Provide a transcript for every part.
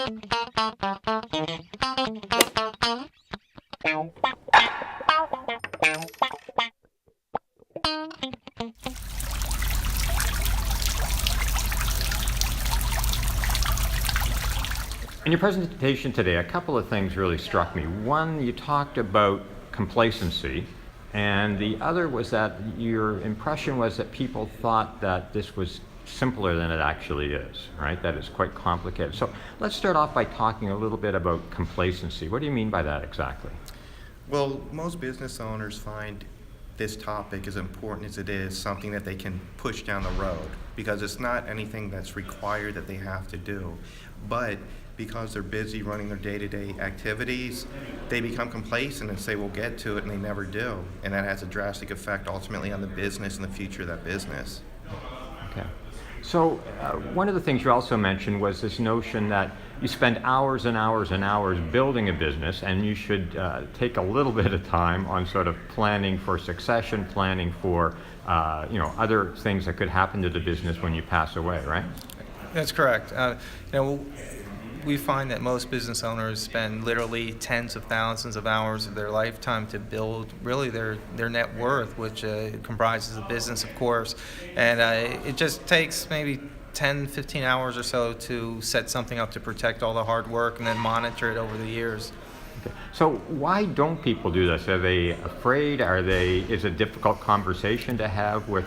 In your presentation today, a couple of things really struck me. One, you talked about complacency, and the other was that your impression was that people thought that this was simpler than it actually is, right? That it's quite complicated. So let's start off by talking a little bit about complacency. What do you mean by that exactly? Well, most business owners find this topic, as important as it is, something that they can push down the road because it's not anything that's required that they have to do. But because they're busy running their day-to-day activities, they become complacent and say, we'll get to it, and they never do. And that has a drastic effect ultimately on the business and the future of that business. Okay. So one of the things you also mentioned was this notion that you spend hours and hours and hours building a business, and you should take a little bit of time on sort of planning for succession, planning for other things that could happen to the business when you pass away, right? That's correct. We find that most business owners spend literally tens of thousands of hours of their lifetime to build really their net worth, which comprises the business, of course. And it just takes maybe 10, 15 hours or so to set something up to protect all the hard work and then monitor it over the years. Okay. So why don't people do this? Are they afraid? Is it a difficult conversation to have with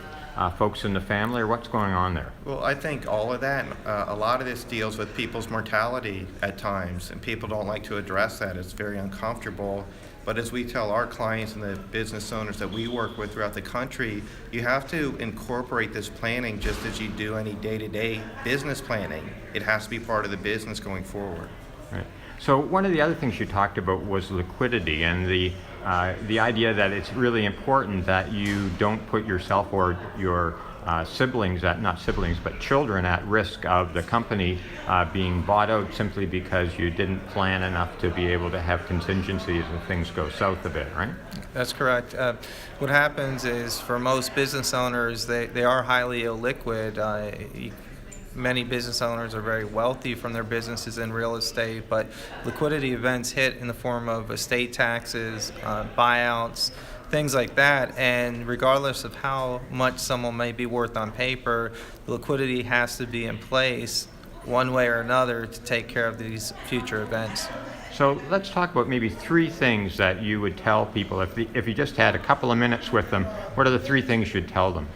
folks in the family, or what's going on there? Well, I think all of that, a lot of this deals with people's mortality at times, and people don't like to address that. It's very uncomfortable. But as we tell our clients and the business owners that we work with throughout the country, you have to incorporate this planning just as you do any day-to-day business planning. It has to be part of the business going forward. Right. So one of the other things you talked about was liquidity, and the idea that it's really important that you don't put yourself or your children at risk of the company being bought out simply because you didn't plan enough to be able to have contingencies if things go south a bit, right? That's correct. What happens is for most business owners, they are highly illiquid. Many business owners are very wealthy from their businesses in real estate, but liquidity events hit in the form of estate taxes, buyouts, things like that. And regardless of how much someone may be worth on paper, the liquidity has to be in place one way or another to take care of these future events. So let's talk about maybe three things that you would tell people if you just had a couple of minutes with them. What are the three things you'd tell them?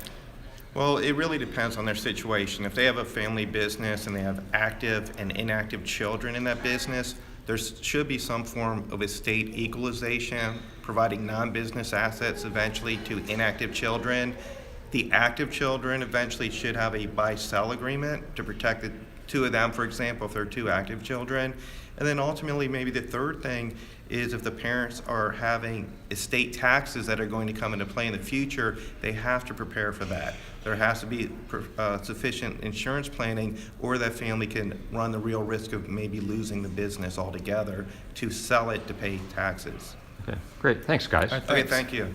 Well, it really depends on their situation. If they have a family business and they have active and inactive children in that business, there should be some form of estate equalization, providing non-business assets eventually to inactive children. The active children eventually should have a buy-sell agreement to protect the two of them, for example, if they're two active children. And then ultimately, maybe the third thing is if the parents are having estate taxes that are going to come into play in the future, they have to prepare for that. There has to be sufficient insurance planning, or that family can run the real risk of maybe losing the business altogether to sell it to pay taxes. Okay, great. Thanks, guys. All right, Okay, thanks. thank you.